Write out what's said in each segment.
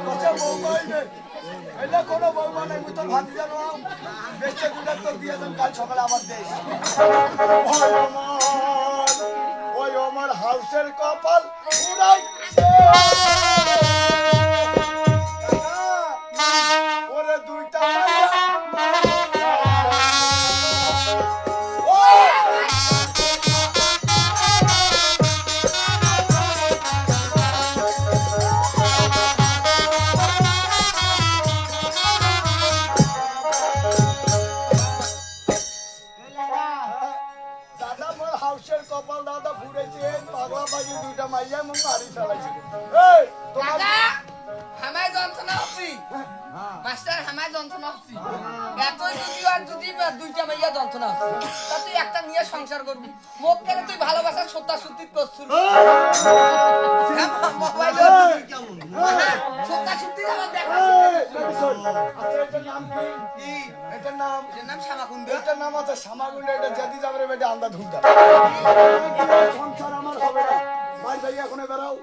আচ্ছা বউ কইবে এটা কোনো বউ মানে মুই তো ভাত জানো বেচে দুটা তো দিয়ে দেন কাল সকালে আমার দেশ ওই আমার হাউসের কপাল উড়াইছে ওরে দুইটা কপাল দাদা ফুরেছে পাগলা পাগি দুইটা মাইয়া মুখ মারি চালাইছে এই দাদা হামায় যন্ত্রণা হচ্ছি মাস্টার হামায় যন্ত্রণা হচ্ছি এতই যদি আর যদি দুইটা মাইয়া যন্ত্রণা হচ্ছে তা তুই একটা নিয়ে সংসার করবি মুখ কেন তুই ভালোবাসার সত্তা সত্যি করছিস মোবাইল সত্তা সত্যি আমার দেখা আচ্ছা এটার নাম কি এটার নাম শ্যামাকুণ্ড এটার নাম আছে শ্যামাকুণ্ড এটা যদি যাবে রে বেটা আন্দা ধুমটা সংসার আমার হবে না ভাই ভাই এখন বেরাও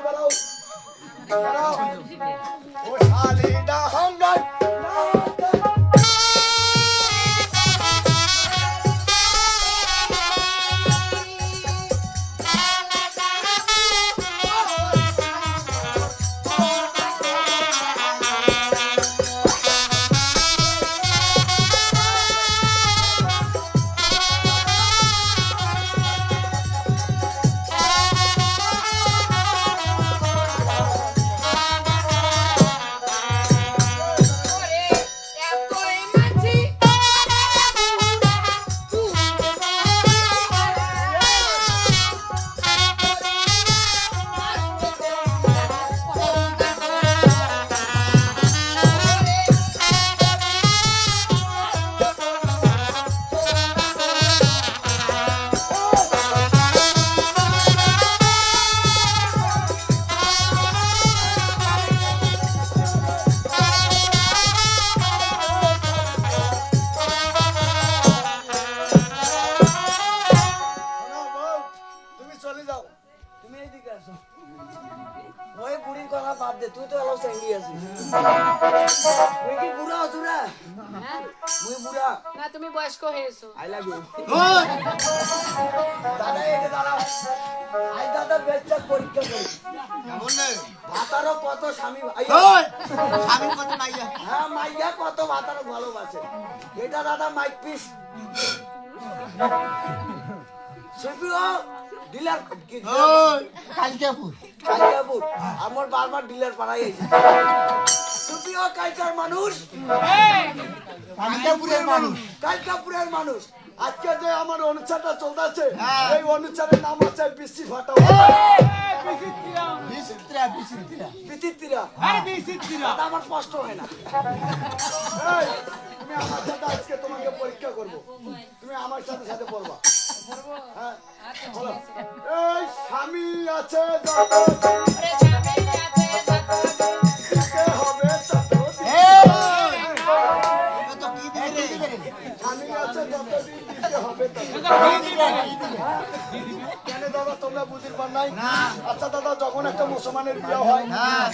বেরাও বেরাও ও শালিটা হাঙ্গাই তুই তো এলো চেঙ্গি আছিস তুই কি বুড়া হতুরা মুই বুড়া না তুমি বয়স্ক হয়েছো আই লাভ ইউ দাদা এই দাদা আই দাদা বেচার পরীক্ষা করি কেমন রে ভাতারও কত স্বামী ভাই স্বামী কত মাইয়া হ্যাঁ মাইয়া কত ভাতারও ভালোবাসে এটা দাদা mic piece sapio dealer Kalkapur আমার বারবার ডিলার পাড়াই আইছে সুপিও কালকার মানুষ কালকাপুরের মানুষ আজকে যে আমার অনুষ্ঠানটা চলতেছে এই অনুষ্ঠানের নাম আছে বিসি ফাটা আমার কষ্ট হয় না তুমি আমার সাথে আজকে তোমাকে পরীক্ষা করবো তুমি আমার সাথে সাথে পড়বা হ্যাঁ এই স্বামী আছে কেন দাদা তোমরা বুঝির পার নাই আচ্ছা দাদা যখন একটা মুসলমানের বিয়ে হয়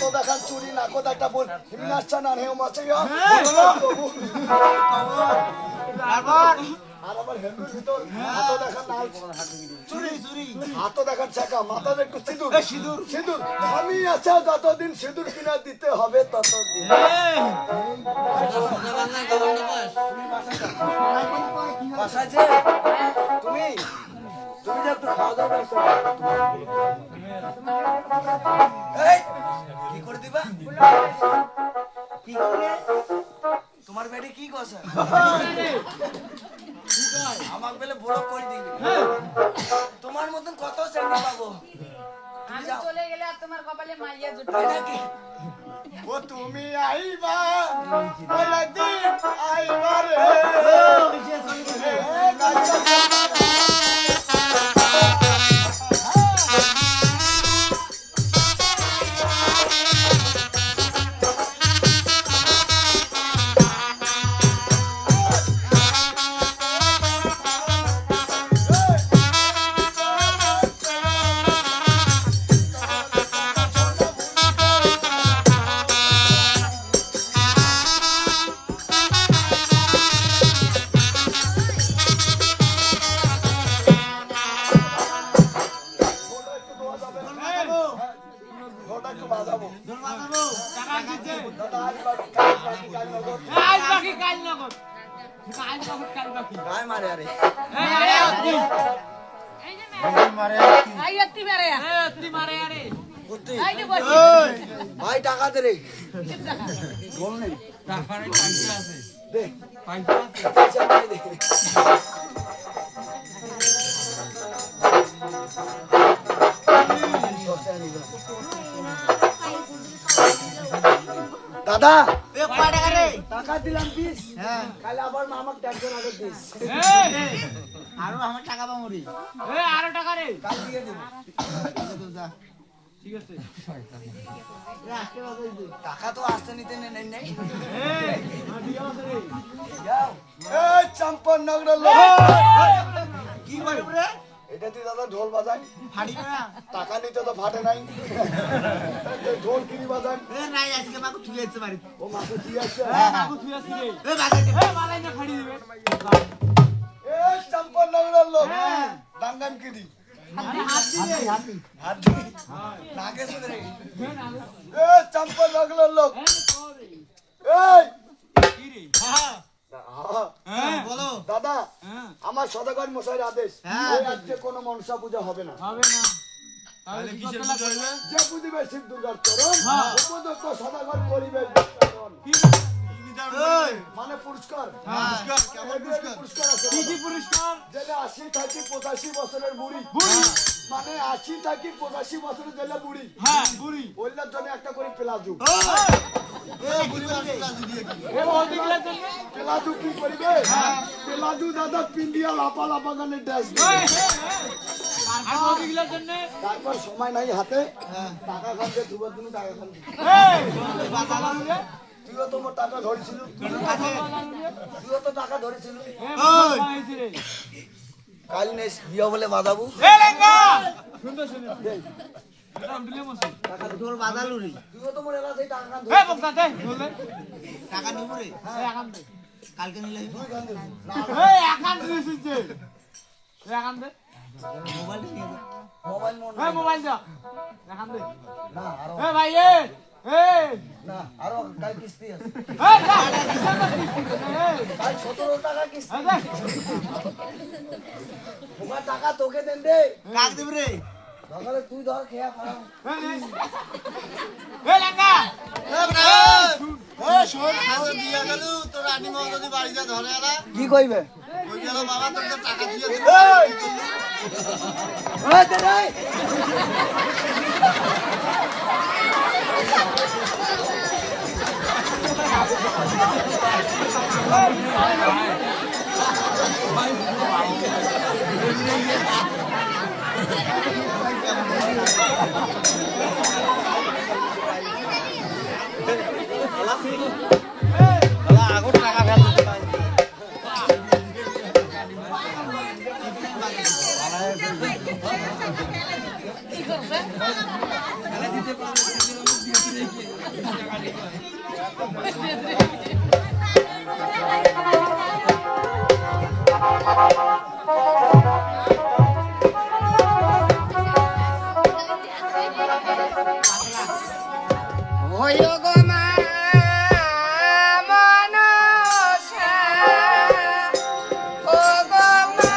তো দেখান চুরি নাকো একটা বল হিমনাচ্ছা না হেউ মাছে আর আমার হেলমেট ভিতর হাতও দেখান নাল চুরি হাতও দেখান চাকা মাথাতে একটু সিঁদুর সিঁদুর আমি আচ্ছা যতদিন সিঁদুর কিনা দিতে হবে ততদিন বাসায় যে তুমি তুমি যে একটু খাওয়া দাওয়া করছো এই কি করে দিবা কি করে তোমার বেডে কি কথা আমার বেলে বড় করে দিবি তোমার মতন কত চেঙ্গা পাবো আমি চলে গেলে আর তোমার কপালে মাইয়া জুটবে নাকি ও তুমি আইবা ওই একদিন আইবা রে একটু বাজাবো। ঢোল বাজাবো, টাকা দিতে। দাদা আজ বাকি কাল নগদ। আজ বাকি কাল নগদ। আজ নগদ কাল বাকি। গায়ে মারে আরে। এই আরে আপনি। এই যে মারে আই এত্তি মারে এই আপনি মারে আরে। বুঝতি? এই যে বসে ভাই টাকা দে রে। ঢোল নেই। টাকা রে পয়সা আছে। দে। পয়সা আছে। পয়সা নাই দে। দাদা এ কয় টাকা রে? টাকা দিলাম 20 হ্যাঁ। কাল আবার আমাকে ট্যাক্সের আগে দিস এই আরো আমার টাকা পামরি। এই আরো টাকা রে। কাল দিয়ে দেব ঠিক আছে। টাকা তো আসতে নিতে নেই নেই এই দিয়া আছে রে। যাও এই চম্পন নগরের লোক কি করব রে? এটা তুই দাদা ঢোল বাজাই ফাড়ি না। টাকা নিতে তো ফাটে নাই ঢোল কিনি বাজাই এ নাই আজকে মাকে তুই যাইতে পারি। ও মাকে দিয়ে আসছে মাকে তুই আসি রে। এ বাজাই দে। এ বাজাই না ফাড়ি দিবে। এই চম্পন নগরের লোক হ্যাঁ। দাঙ্গাম কিনি হাত দিবে। হাত দি নাকে শুনে রে হে না। এই চম্পন নগরের লোক এ সরি। এই কি রে? হ্যাঁ। হ্যাঁ বলো। দাদা হ্যাঁ। আমার সদাগর মশাইয়ের আদেশ হ্যাঁ। ওই আজকে কোনো মনসা পূজা হবে না হবে না। তাহলে কিসের পূজা হইবে? যে বুঝিবে শিব দুর্গার চরণ হ্যাঁ। উপযুক্ত সদাগর করিবে বিতরণ। কি মানে পুরস্কার পুরস্কার কেমন পুরস্কার আছে কি দাদা? পুরস্কার? যেটা 80 থেকে 85 বছরের বুড়ি মানে 80 থেকে 85 বছরের যেটা বুড়ি হ্যাঁ বুড়ি। ওইটার জন্য একটা করে পেলাজু এ বৌদিগুলোর জন্য। পেলাজু কি করিবে পেলাজু দাদা পিন্ডিয়া লাপা লাপা গানে ড্যাস এই, আর বৌদিগুলোর জন্য। তারপর সময় নাই হাতে টাকা খাবে দুবার দিন টাকা খাবে এই বাজালাম রে। তুইও তো মোর টাকা ধরেছিল তুইও তো টাকা ধরেছিল এ বাজালাম হইছে রে। কাল নেস বিয়া বলে বাজাবো এ লেঙ্গা সুন্দর সুন্দর। রাম দিলে মসি। টাকা ঢোল বাজালু রে তুইও তো মোর এলাকায় টাকা খান এ বক্তা দে বলে। টাকা নিব রে এ আকাম দে। কালকে নিলে দুই গান দে এ আকাম দিছিস। এ আকাম দে। মোবাইল নিয়ে যা মোবাইল মন এ মোবাইল দাও। আকাম দে। না আরো এ ভাই এ না আরো কাল কিস্তি আছে এ যা। কাল 17 টাকা কিস্তি এ দে। তোমার টাকা তোকে দেন দে কাক দিব রে সকালে তুই ধর খেয়া খা এ লেঙ্গা। শোন খাওয়া দিয়া গেল তোর রানী মা যদি বাড়ি যা ধরে এলা কি কইবে ওই গেল বাবা তোর তো টাকা দিয়ে দিল এই ওই দে রে আগর টাকা ফেলতে পাই কি করবে হইল গো মা মনসা ও গো মা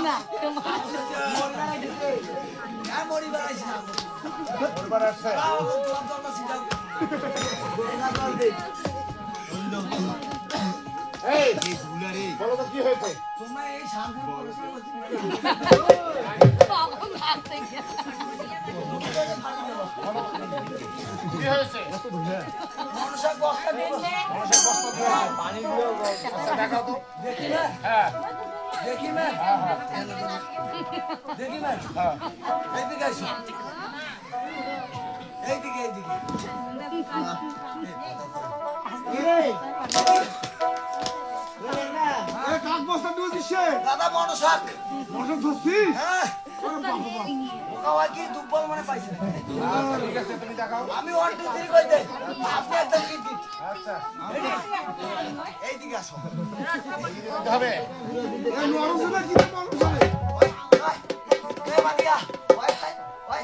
না তোমার হ্যাঁ মরি বেড়াইছি না পরিবার আসছে এই বলো তো কি হয়েছে তোমরা এই সামনে পড়াশোনা করতে বাবা মারতে গেছে কি হয়েছে মানুষের বস্তা নিয়ে পানি দিও আচ্ছা দেখাও তো দেখি না হ্যাঁ দেখি না দেখি না হ্যাঁ এইদিকে আসো এইদিকে এইদিকে কাক বস্তা দিয়েছিস সে দাদা মনসাক মশা ধরছিস হ্যাঁ ওকা কি দুর্বল মানে পাইছে ঠিক আছে তুমি দেখাও আমি 1 2 3 কই দেই আপনি একদম গিট গিট আচ্ছা এইদিকে আসো দিতে হবে এই নরসে না কি মানুষ হবে ওই এই বাদিয়া ওই ওই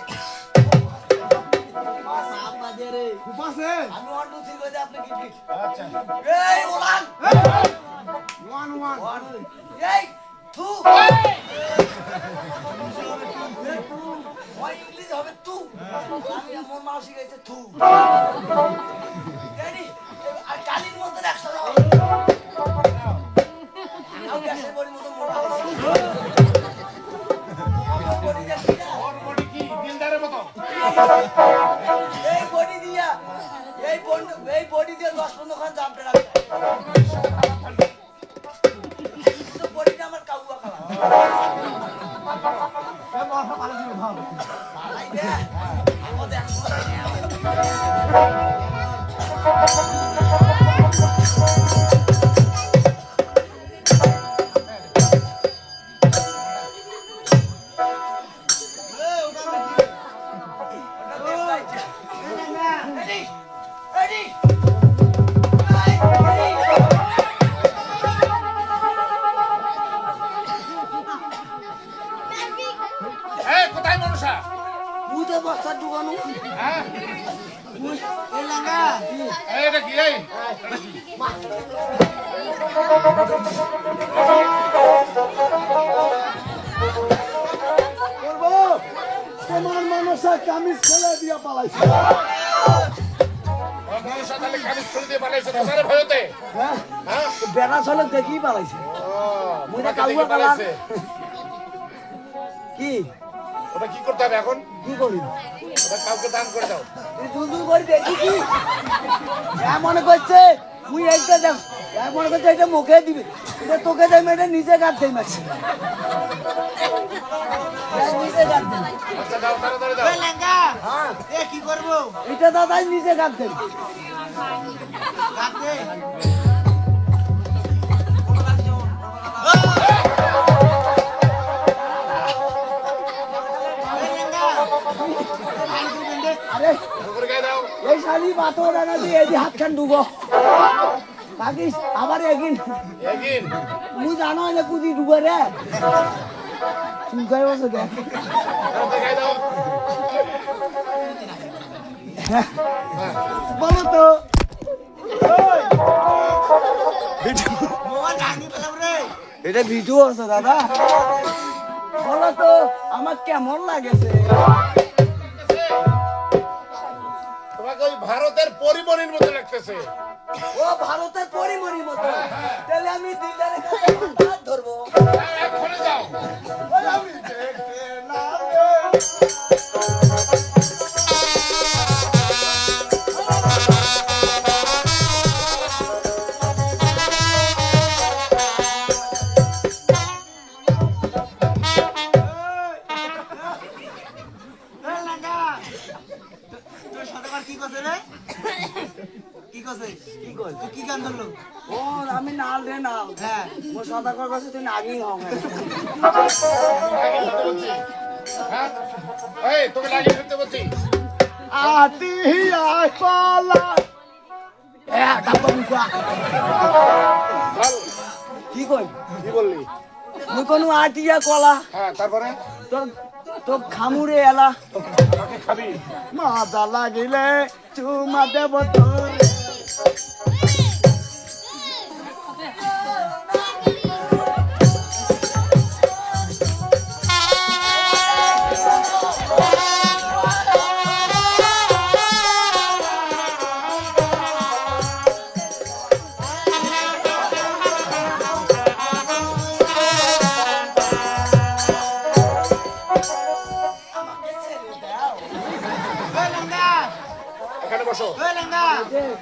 মাস আপা দে রে উপাসে আমি 1 2 3 কই দেই আপনি গিট গিট আচ্ছা এই ওলান 1 1 এই তু ওই ইংলিশ হবে তু আমি মন মানসিক গেছে তু রেডি আর কালির মধ্যে 100 দাও নাও গ্যাসের বড়ি মতো মোটা বড়ি দেখি না ওর বডি কি দিলদারের মতো এই বডি দিয়া এই বডি দিয়ে 10-15 খান জামতে রাখবে তো বডিটা আমার কাউয়া খালা এই মশা ভালো ছিল ভালো ভাই দে আমাদের এই কোথায় মনসা বুঝে বস্তা ঢুকানো হ্যাঁ এই লাগা এই এটা কি এই করবো তোমার মানুষা কামিজ ফেলে দিয়া পালাইছে মনসা তাহলে কামিজ খুলে দিয়ে পালাইছে তোমার ভয়তে হ্যাঁ হ্যাঁ বেড়া চলে দেখি পালাইছে ওটা কাউয়া দেখে পালাইছে কি ওটা কি করতে হবে এখন কি করি ওটা কাউকে দান করে দাও তুই দুলদুল করে দেখি কি মনে করছে তুই এইটা দেখ মনে করছে এটা মুখে দিবি এটা তোকে দেয় এটা নিজে গাছ দেয় মাছ নিজে গাছ দেয় আচ্ছা দাও তাড়াতাড়ি দাও লেঙ্গা হ্যাঁ এ কি করব এটা দাদাই নিজে গাছ দেয় কাটে আরে করে গায়ে দাও এই শালি বাতো ডানা দিয়ে এই যে হাত খান ডুবো থাকিস আবার এগিন এগিন মুই জানো যে কুদি ডুবে রে চুলকাই বসে দেখ তাড়াতাড়ি গায়ে দাও বলো তো মোবাইল ভাঙি পেলাম রে এটা ভিডিও আছে দাদা বলো তো আমার কেমন লাগেছে তোমাকে ওই ভারতের পরিমণির মতো লাগতেছে ও ভারতের পরিমণি মতো তাহলে আমি দিদারের কাছে হাত ধরবো এক্ষুনি যাও ওই আমি দেখতে না তোর সাথে আর কি করছে রে কি করছে কি কই তুই কি গান ধরলো ও আমি নাল রে নাল হ্যাঁ ও সদাকর কাছে তুই নাগিন হও লাগিয়ে ফেলতে বলছি হ্যাঁ এই তোকে লাগিয়ে ফেলতে বলছি আতি আয় পালা এ ডাব্বা মুখা বল কি কই কি বললি মুই কোনো আটিয়া কলা হ্যাঁ তারপরে তো তো খামুরে এলা আমাকে খাবি মাদা লাগিলে চুমা দেব তোর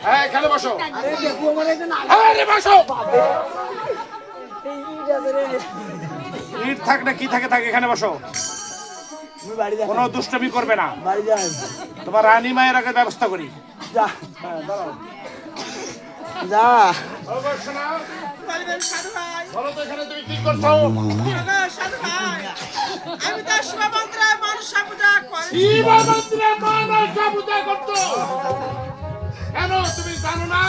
হ্যাঁ এখানে বসো। আরে দেখো আমার এটা না আরে বসো। এই ইট আছে রে ইট থাক না কি থাকে থাকে, এখানে বসো। তুমি বাড়ি যা কোনো দুষ্টমি করবে না। বাড়ি যাই তোমার রানী মায়ের আগে ব্যবস্থা করি। যা হ্যাঁ দাঁড়াও। যা বলো তো এখানে তুমি কি করছো? আমি তো শিবমন্ত্রে মানুষা পূজা করি। শিবা মন্দিরে মনসা পূজা করছো কেন? তুমি জানো না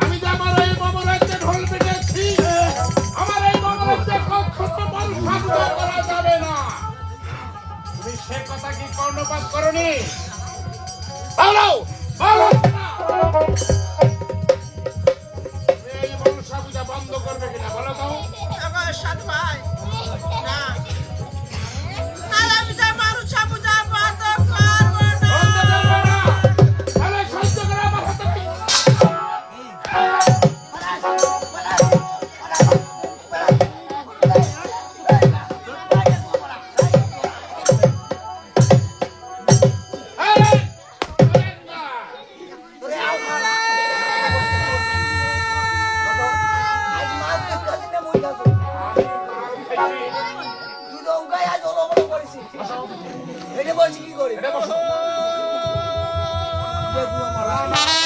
আমি যে আমার এই মমরাজ্যে ঢোল পেটেছি, আমার এই মমরাজ্যে কখনো মনসা পূজা করা যাবে না। তুমি সে কথা কি কর্ণপাত করনি? বলো বলো না। তুমি এই মনসা পূজা বন্ধ করবে কিনা বলো তো? আমার সাধু ভাই না আর আমি তো মানুষা পূজা বন্ধ করবো না। বন্ধ করবে না। তাহলে সহ্য করে আমার হাতে আজ মাছ দেখতে না মই যাবো তুই তো উঙ্কাই আজ হলো বড় করেছিস এটা বলছি কি করে দেখো আমার